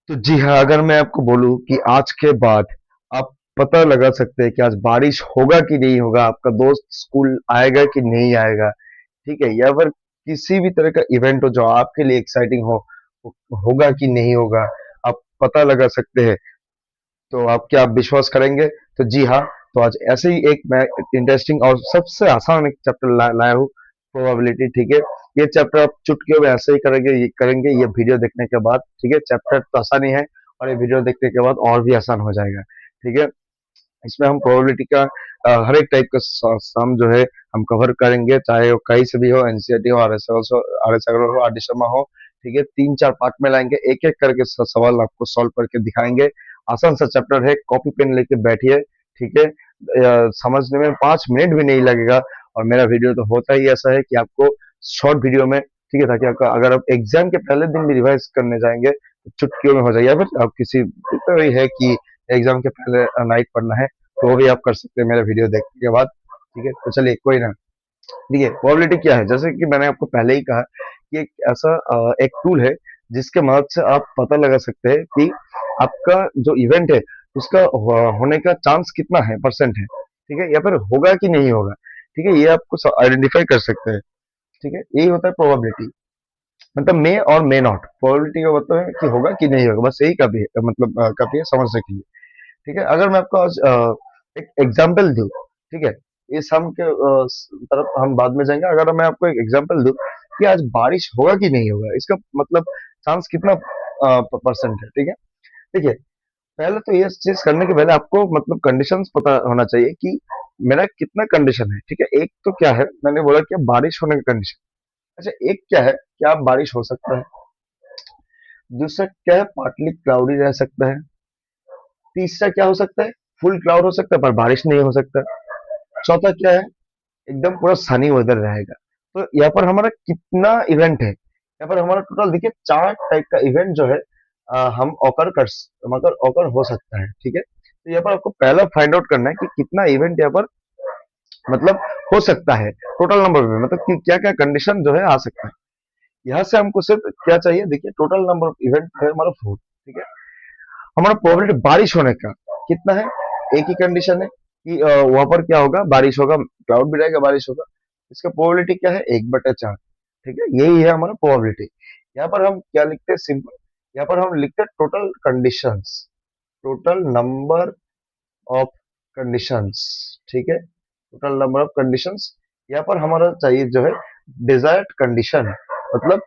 तो जी हाँ, अगर मैं आपको बोलूँ कि आज के बाद आप पता लगा सकते हैं कि आज बारिश होगा कि नहीं होगा, आपका दोस्त स्कूल आएगा कि नहीं आएगा, ठीक है? या फिर किसी भी तरह का इवेंट हो जो आपके लिए एक्साइटिंग हो, होगा कि नहीं होगा, आप पता लगा सकते हैं। तो आप क्या आप विश्वास करेंगे? तो जी हाँ, तो आज ऐसे ही एक मैं इंटरेस्टिंग और सबसे आसान एक चैप्टर लाया हूँ, प्रोबेबिलिटी, ठीक है? ये चैप्टर आप चुटकियों में ऐसे ही करेंगे ये वीडियो देखने के बाद, ठीक है? चैप्टर तो आसान ही है और ये वीडियो देखने के बाद और भी आसान हो जाएगा, ठीक है? इसमें हम प्रोबेबिलिटी का हर एक टाइप का सम जो है हम कवर करेंगे, चाहे वो कहीं से भी हो, एनसीईआरटी हो, आरएस अग्रवाल हो, आरडी शर्मा हो, ठीक है? 3-4 पार्ट में लाएंगे, एक एक करके सवाल आपको सॉल्व करके दिखाएंगे। आसान सा चैप्टर है, कॉपी पेन लेके बैठिए, ठीक है? समझने में 5 मिनट भी नहीं लगेगा। और मेरा वीडियो तो होता ही ऐसा है कि आपको शॉर्ट वीडियो में, ठीक है, ताकि आपका अगर आप एग्जाम के पहले दिन भी रिवाइज करने जाएंगे तो चुटकियों में हो जाए, या फिर आप किसी तो ये है कि एग्जाम के पहले नाइट पढ़ना है, तो वो भी आप कर सकते हैं मेरा वीडियो देखने के बाद, ठीक है? तो चलिए कोई ना। देखिए प्रोबेबिलिटी क्या है, जैसे कि मैंने आपको पहले ही कहा कि एक ऐसा एक टूल है जिसके मदद से आप पता लगा सकते हैं कि आपका जो इवेंट है उसका होने का चांस कितना है, परसेंट है, ठीक है? या फिर होगा कि नहीं होगा, ठीक है? ये आपको आइडेंटिफाई कर सकते हैं, ठीक है? यही होता है प्रोबेबिलिटी। मतलब मे और मे नॉट, प्रोबेबिलिटी का मतलब है कि होगा कि नहीं होगा, बस यही काफी है, मतलब काफी है समझने के लिए, ठीक है? अगर मैं आपको आज एक एग्जांपल दूं, ठीक है? इस हम के तरफ हम बाद में जाएंगे। अगर मैं आपको एक एग्जांपल दूं कि आज बारिश होगा कि नहीं होगा, इसका मतलब चांस कितना परसेंट है, ठीक है? देखिए, पहले तो ये चीज करने के पहले आपको मतलब कंडीशंस पता होना चाहिए कि मेरा कितना कंडीशन है, ठीक है? एक तो क्या है, मैंने बोला कि बारिश होने का कंडीशन। अच्छा, एक क्या है, क्या बारिश हो सकता है? दूसरा क्या है, पार्टली क्लाउडी रह सकता है। तीसरा क्या हो सकता है, फुल क्लाउड हो सकता है पर बारिश नहीं हो सकता। चौथा क्या है, एकदम पूरा सनी वेदर रहेगा। तो यहाँ पर हमारा कितना इवेंट है, यहाँ पर हमारा टोटल देखिए 4 टाइप का इवेंट जो है हम मतलब ऑकर हो सकता है, ठीक है? तो यहाँ पर आपको पहला फाइंड आउट करना है कि कितना इवेंट यहाँ पर मतलब हो सकता है, टोटल नंबर में, मतलब कि क्या क्या कंडीशन जो है आ सकता है। यहाँ से हमको सिर्फ क्या चाहिए, देखिए टोटल नंबर ऑफ इवेंट है हमारा 4, ठीक है? हमारा प्रोबेबिलिटी बारिश होने का कितना है, एक ही कंडीशन है कि वहां पर क्या होगा, बारिश होगा, क्लाउड भी रहेगा, बारिश होगा। इसका प्रोबेबिलिटी क्या है, 1/4, ठीक है? यही है हमारा प्रोबेबिलिटी। यहाँ पर हम क्या लिखते हैं, सिंपल, यहाँ पर हम लिखते हैं total conditions, total number of conditions, ठीक है? Total number of conditions. यहाँ पर हमारा चाहिए जो है डिजायर्ड कंडीशन, मतलब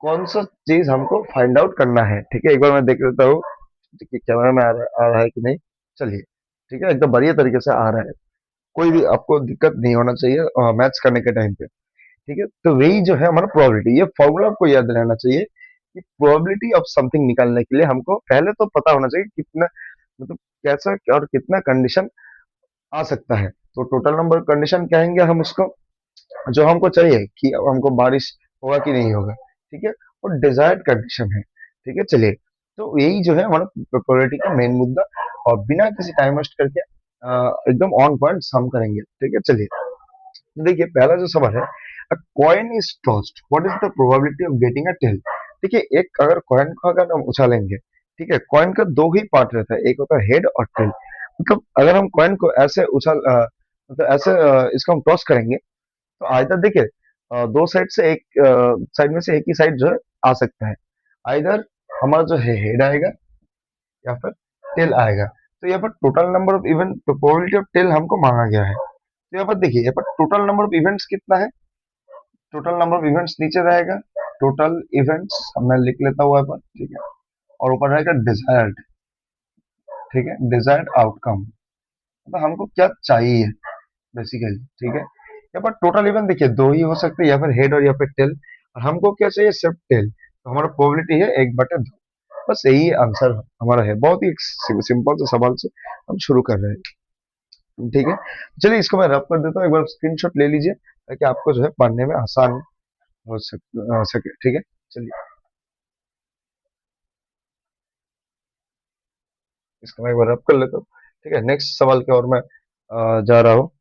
कौन सा चीज हमको फाइंड आउट करना है, ठीक है? एक बार मैं देख लेता हूँ कि कैमरा में आ रहा है कि नहीं। चलिए, ठीक है, एकदम बढ़िया तरीके से आ रहा है, कोई भी आपको दिक्कत नहीं होना चाहिए मैथ्स करने के टाइम पे, ठीक है? तो वही जो है हमारा प्रोबेबिलिटी, ये फॉर्मूला आपको याद रहना चाहिए कि प्रोबेबिलिटी ऑफ समथिंग निकालने के लिए हमको पहले तो पता होना चाहिए कितना, मतलब कैसा और कितना कंडीशन आ सकता है। तो टोटल नंबर कंडीशन कहेंगे हम उसको, जो हमको चाहिए कि अब हमको बारिश होगा कि नहीं होगा, ठीक है? और डिजायर्ड कंडीशन है, ठीक है? चलिए, तो यही जो है हमारा प्रोबेबिलिटी का मेन मुद्दा, और बिना किसी टाइम वेस्ट करके एकदम ऑन पॉइंट सम करेंगे, ठीक है? चलिए, तो देखिए पहला जो सवाल है, a coin is tossed, what is the probability of getting a tail? देखिए, एक अगर कॉइन को अगर हम उछालेंगे, ठीक है? कॉइन का दो ही पार्ट रहता है, एक होता है हेड और टेल। मतलब अगर हम कॉइन को ऐसे मतलब ऐसे इसको हम टॉस करेंगे, तो आइदर देखिए दो साइड से एक साइड में से एक ही साइड जो है आ सकता है। आइदर हमारा जो है हेड आएगा या फिर टेल आएगा। तो यहाँ पर total number of event, probability of tail हमको मांगा गया है। तो यहाँ पर देखिए, यहाँ पर टोटल नंबर ऑफ इवेंट्स कितना है, टोटल नंबर ऑफ इवेंट्स नीचे रहेगा, टोटल इवेंट्स मैं लिख लेता हूँ यहाँ पर, ठीक है? और ऊपर रहेगा डिजायर्ड, ठीक है? डिजायर्ड आउटकम, तो हमको क्या चाहिए बेसिकली, ठीक है? यहाँ पर टोटल इवेंट देखिए दो ही हो सकते हैं, या फिर हेड और या फिर टेल, और हमको क्या चाहिए, सिर्फ टेल। तो हमारा प्रोबेबिलिटी है 1/2। बस यही आंसर हमारा है, बहुत ही सिंपल से सवाल से हम शुरू कर रहे हैं, ठीक है? चलिए, इसको मैं रब कर देता हूँ, एक बार स्क्रीनशॉट ले लीजिए ताकि आपको जो है पढ़ने में आसान सके, ठीक है? चलिए, इसको मैं एक बार रब कर लेता हूँ, ठीक है? नेक्स्ट सवाल की ओर मैं जा रहा हूँ।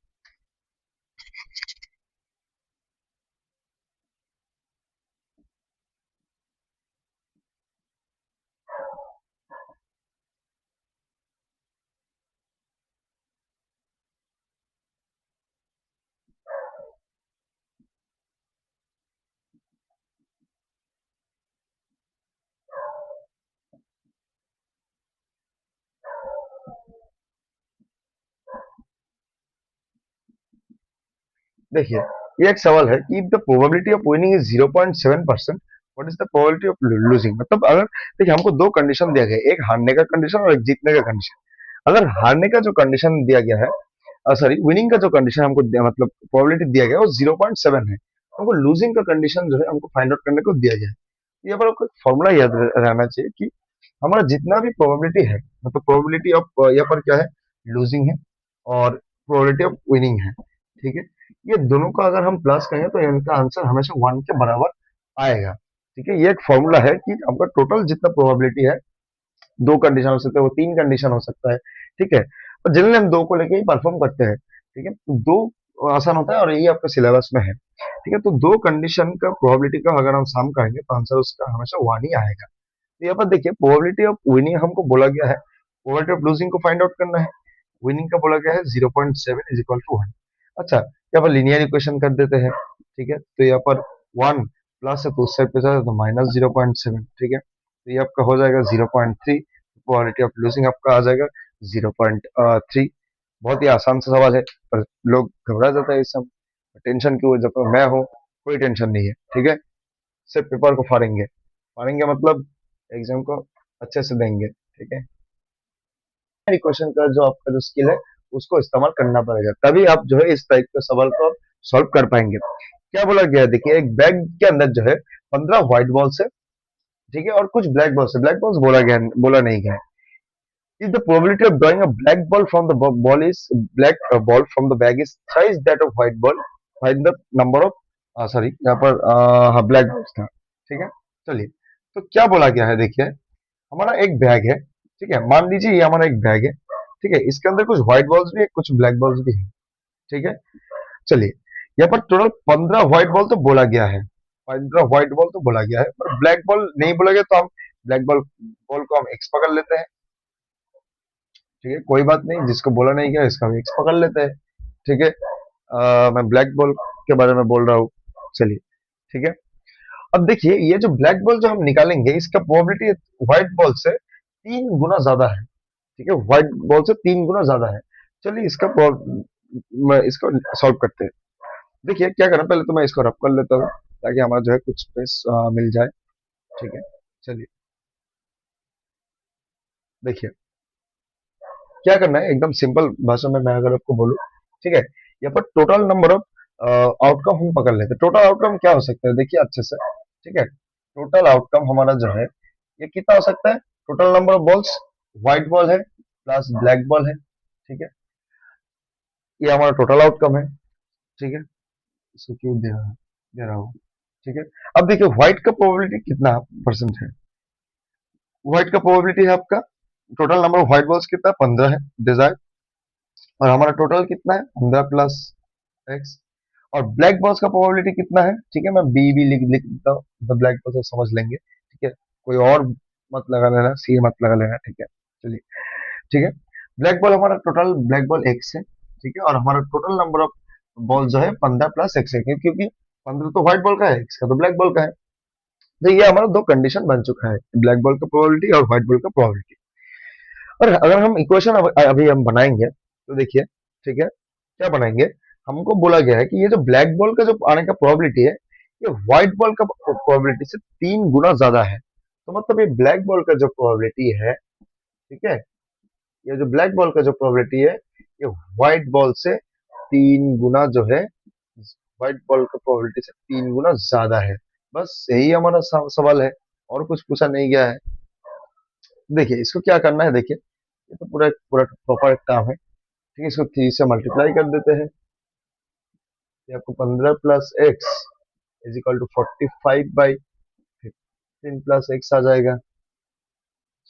देखिए, ये एक सवाल है कि the probability of winning is 0.7%, what is the probability of losing. मतलब अगर देखिए हमको दो कंडीशन दिया गया है, एक हारने का कंडीशन और एक जीतने का कंडीशन। अगर हारने का जो कंडीशन दिया गया है, सॉरी विनिंग का जो कंडीशन हमको मतलब प्रोबेबिलिटी दिया गया है वो 0.7 है, हमको लूजिंग का कंडीशन जो है हमको फाइंड आउट करने को दिया गया है। यहाँ पर आपको फॉर्मूला याद रहना चाहिए कि हमारा जितना भी प्रोबेबिलिटी है, मतलब प्रोबेबिलिटी ऑफ यहाँ पर क्या है, लूजिंग है और प्रोबेबिलिटी ऑफ विनिंग है, ठीक है। ये दोनों का अगर हम प्लस करें तो इनका आंसर हमेशा 1 के बराबर आएगा, ठीक है। ये एक फॉर्मूला है कि आपका टोटल जितना प्रोबेबिलिटी है, दो कंडीशन हो सकते हैं, वो तीन कंडीशन हो सकता है, ठीक है। और जनरली हम दो को लेके ही परफॉर्म करते हैं, ठीक है। तो दो आसान होता है और यही आपका सिलेबस में है, ठीक है। तो दो कंडीशन का प्रोबेबिलिटी का अगर हम सम करेंगे तो आंसर उसका हमेशा 1 ही आएगा। तो यहाँ पर देखिए प्रोबेबिलिटी ऑफ विनिंग हमको बोला गया है, प्रोबेबिलिटी ऑफ लूजिंग को फाइंड आउट करना है, विनिंग का बोला गया है 0.7 इज इक्वल टू 1। अच्छा, यहाँ पर लीनियर इक्वेशन कर देते हैं, ठीक है। तो यहाँ पर 1 प्लस है तो उस साइड पे जाए तो माइनस 0.7, ठीक है। तो ये आपका हो जाएगा 0.3, प्रोबेबिलिटी ऑफ लूजिंग आपका आ जाएगा 0.3। बहुत ही आसान सा सवाल है, पर लोग घबरा जाता है इस सब। टेंशन क्यों है, जब तक मैं हूँ कोई टेंशन नहीं है, ठीक है। सिर्फ पेपर को फाड़ेंगे, फाड़ेंगे मतलब एग्जाम को अच्छे से देंगे, ठीक है। क्वेश्चन का जो आपका जो स्किल है उसको इस्तेमाल करना पड़ेगा, तभी आप जो है इस टाइप के सवाल को सॉल्व कर पाएंगे। क्या बोला गया है, देखिए एक बैग के अंदर जो है 15 व्हाइट बॉल्स है, ठीक है, और कुछ ब्लैक बॉल्स है। ब्लैक बॉल्स बोला नहीं गया है। If the probability of drawing a black ball from the ball is black ball from the bag is thrice that of white ball, find the number of sorry यहाँ पर हाँ black balls था, ठीक है। चलिए, तो क्या बोला गया है, देखिए हमारा एक बैग है, ठीक है। मान लीजिए ये हमारा एक बैग है, ठीक है। इसके अंदर कुछ व्हाइट बॉल्स भी है, कुछ ब्लैक बॉल्स भी है, ठीक है। चलिए, यहाँ पर टोटल 15 व्हाइट बॉल तो बोला गया है, 15 व्हाइट बॉल तो बोला गया है, पर ब्लैक बॉल नहीं बोला गया, तो हम ब्लैक बॉल बॉल को हम एक्स पकड़ लेते हैं, ठीक है। कोई बात नहीं, जिसको बोला नहीं गया इसका हम एक्स पकड़ लेते हैं, ठीक है। मैं ब्लैक बॉल के बारे में बोल रहा हूँ, चलिए, ठीक है। अब देखिए ये जो ब्लैक बॉल जो हम निकालेंगे इसका प्रोबेबिलिटी व्हाइट बॉल से 3 गुना ज्यादा है, ठीक है। व्हाइट बॉल से 3 गुना ज्यादा है। चलिए इसको सॉल्व करते हैं। देखिए क्या करना, पहले तो मैं इसको रब कर लेता हूँ ताकि हमारा जो है कुछ स्पेस मिल जाए, ठीक है। चलिए, देखिए क्या करना है, एकदम सिंपल भाषा में मैं अगर आपको बोलूँ, ठीक है। यहाँ पर टोटल नंबर ऑफ आउटकम हम पकड़ लेते हैं। टोटल आउटकम क्या हो सकता है, देखिए अच्छे से, ठीक है। टोटल आउटकम हमारा जो है ये कितना हो सकता है, total number of balls, white ball है प्लस ब्लैक बॉल है, ठीक है। ये हमारा टोटल आउटकम है, ठीक है। इसको क्यों दे रहा हूँ, ठीक है। अब देखिए व्हाइट का प्रोबेबिलिटी कितना परसेंट है, व्हाइट का प्रोबेबिलिटी है आपका, total number of white balls कितना है, 15 है डिजायर, और हमारा टोटल कितना है 15 प्लस एक्स। और ब्लैक बॉल्स का प्रोबेबिलिटी कितना है, ठीक है। मैं बी भी लिख लिख देता हूँ, तो ब्लैक बॉल से समझ लेंगे, ठीक है। कोई और मत लगा लेना, सी मत लगा लेना, ठीक है। चलिए, ठीक है। ब्लैक बॉल हमारा टोटल ब्लैक बॉल एक्स है, ठीक है। और हमारा टोटल नंबर ऑफ बॉल जो है 15 प्लस एक्स है, क्योंकि 15 तो व्हाइट बॉल का है, एक्स का तो ब्लैक बॉल का है। तो ये हमारा दो कंडीशन बन चुका है, ब्लैक बॉल का प्रोबेबिलिटी और व्हाइट बॉल का प्रोबेबिलिटी। और अगर हम इक्वेशन अभी हम बनाएंगे तो देखिए, ठीक है, क्या बनाएंगे, हमको बोला गया है कि ये जो ब्लैक बॉल का जो आने का प्रोबेबिलिटी है ये व्हाइट बॉल का प्रोबेबिलिटी से 3 गुना ज्यादा है। तो मतलब ये ब्लैक बॉल का जो प्रोबेबिलिटी है, ठीक है, ये जो ब्लैक बॉल का जो प्रोबेबिलिटी है ये व्हाइट बॉल से 3 गुना जो है, व्हाइट बॉल का प्रोबेबिलिटी से 3 गुना ज्यादा है। बस यही हमारा सवाल है, और कुछ पूछा नहीं गया है। देखिए इसको क्या करना है, देखिए ये तो पूरा पूरा प्रॉपर काम है, ठीक है। इसको 3 से मल्टीप्लाई कर देते हैं, ये आपको 15 plus x is equal to 45 by 15 plus x आ जाएगा।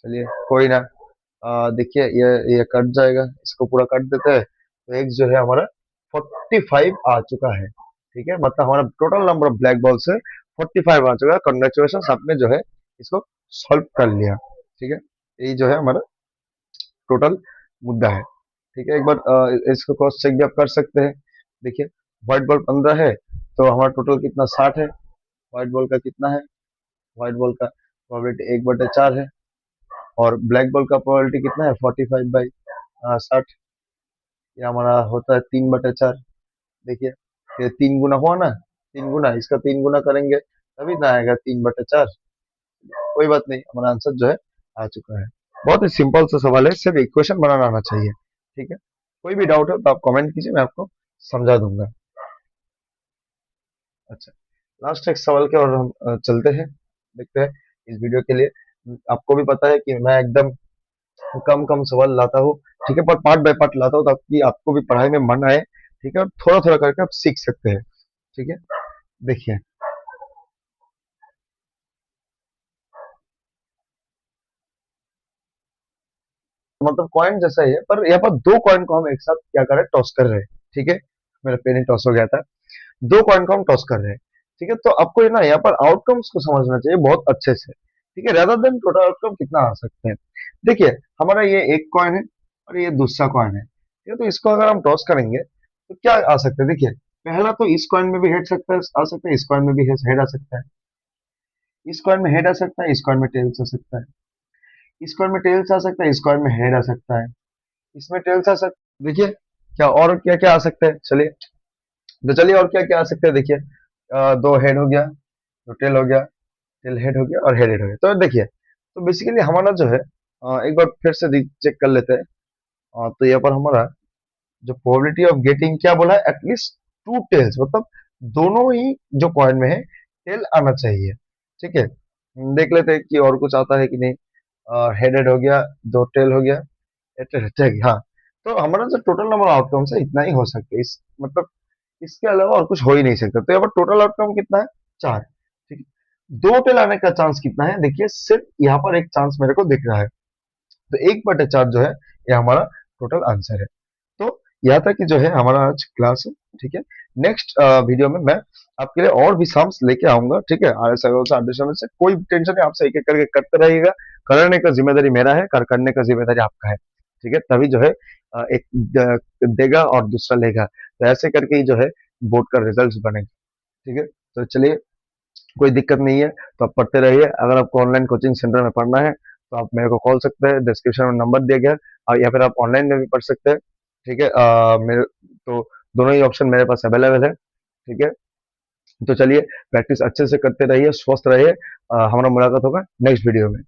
चलिए कोई ना, देखिए ये कट जाएगा, इसको पूरा काट देते हैं, तो एक्स जो है हमारा 45 आ चुका है, ठीक है। मतलब हमारा total number of black ball से 45 आ चुका है। कंग्रेचुलेशन, आपने जो है इसको सॉल्व कर लिया, ठीक है। यही जो है हमारा टोटल मुद्दा है, ठीक है। एक बार इसको क्रॉस चेक भी आप कर सकते हैं। देखिए व्हाइट बॉल 15 है, तो हमारा टोटल कितना 60 है। व्हाइट बॉल का कितना है, व्हाइट बॉल का प्रोबेबिलिटी 1/4 है, और ब्लैक बॉल का प्रोबेबिलिटी कितना है 45 बाई 60, ये हमारा होता है 3/4। देखिए ये 3 गुना हुआ ना, 3 गुना, इसका 3 गुना करेंगे तभी ना आएगा 3/4। कोई बात नहीं, हमारा आंसर जो है आ चुका है। बहुत ही सिंपल सा सवाल है, सिर्फ इक्वेशन बनाना आना चाहिए। ठीक है, कोई भी डाउट हो तो आप कमेंट कीजिए, मैं आपको समझा दूंगा। अच्छा, लास्ट एक सवाल के और हम चलते हैं, देखते हैं इस वीडियो के लिए। आपको भी पता है कि मैं एकदम कम कम सवाल लाता हूँ, ठीक है, पर पार्ट बाय पार्ट लाता हूँ ताकि आपको भी पढ़ाई में मन आए। ठीक है, और थोड़ा थोड़ा करके आप सीख सकते हैं। ठीक है, देखिए, मतलब कॉइन जैसा ही है, पर यहाँ पर दो कॉइन को हम एक साथ क्या कर रहे हैं, टॉस कर रहे हैं। ठीक है, मेरा पेन ही टॉस हो गया था। दो कॉइन को हम टॉस कर रहे हैं। ठीक है, तो आपको ये ना यहाँ पर आउटकम्स को समझना चाहिए बहुत अच्छे से। ठीक है, rather देन टोटल आउटकम कितना आ सकते हैं। देखिए, हमारा ये एक कॉइन है और ये दूसरा कॉइन है। ठीक है, तो इसको अगर हम टॉस करेंगे तो क्या आ सकता है, देखिए, पहला तो इस कॉइन में भी हेड सकता है, आ सकता है, इस कॉइन में भी हेड आ सकता है, इस कॉइन में हेड आ सकता है, इस कॉइन में टेल्स आ सकता है, इस कॉइन में टेल्स आ सकता है, इस कॉइन में हेड आ सकता है, इसमें टेल्स आ सकता, देखिए, क्या और क्या क्या आ सकता है, चलिए। तो चलिए और क्या क्या आ सकता है, देखिए, दो हेड हो गया, दो टेल हो गया, टेल हेड हो गया और हेड हेड हो गया। तो देखिए, तो बेसिकली हमारा जो है, एक बार फिर से चेक कर लेते हैं। तो यहाँ पर हमारा जो प्रोबेबिलिटी ऑफ गेटिंग क्या बोला है, एटलीस्ट टू टेल्स, मतलब दोनों ही जो कॉइन में है टेल आना चाहिए। ठीक है, देख लेते हैं कि और कुछ आता है कि नहीं। हेड हेड हो गया, दो टेल हो गया, ठीक, हाँ। तो हमारा जो टोटल नंबर आउटकम्स है इतना ही हो सकता है, इस मतलब इसके अलावा और कुछ हो ही नहीं सकता। तो यहाँ पर टोटल आउटकम कितना है, चार। ठीक है, दो टेल आने का चांस कितना है, देखिए, सिर्फ यहाँ पर एक चांस मेरे को दिख रहा है। तो 1/4 जो है ये हमारा टोटल आंसर है। तो यहाँ तक कि जो है हमारा आज क्लास है। ठीक है, नेक्स्ट वीडियो में मैं आपके लिए और भी सम्स लेके आऊंगा। ठीक है, आधे सवाल से आधे समय से कोई टेंशन नहीं, आपसे एक एक करके करते रहिएगा। करने का जिम्मेदारी मेरा है, कर करने का जिम्मेदारी आपका है। ठीक है, तभी जो है एक देगा और दूसरा लेगा, तो ऐसे करके ही जो है बोर्ड का रिजल्ट बनेगा। ठीक है, तो चलिए, कोई दिक्कत नहीं है, तो आप पढ़ते रहिए। अगर आपको ऑनलाइन कोचिंग सेंटर में पढ़ना है तो आप मेरे को कॉल सकते हैं, डिस्क्रिप्शन में नंबर दिया गया है, और या फिर आप ऑनलाइन में भी पढ़ सकते हैं। ठीक है, मेरे तो दोनों ही ऑप्शन मेरे पास अवेलेबल है। ठीक है, तो चलिए, प्रैक्टिस अच्छे से करते रहिए, स्वस्थ रहिए। हमारा मुलाकात होगा नेक्स्ट वीडियो में।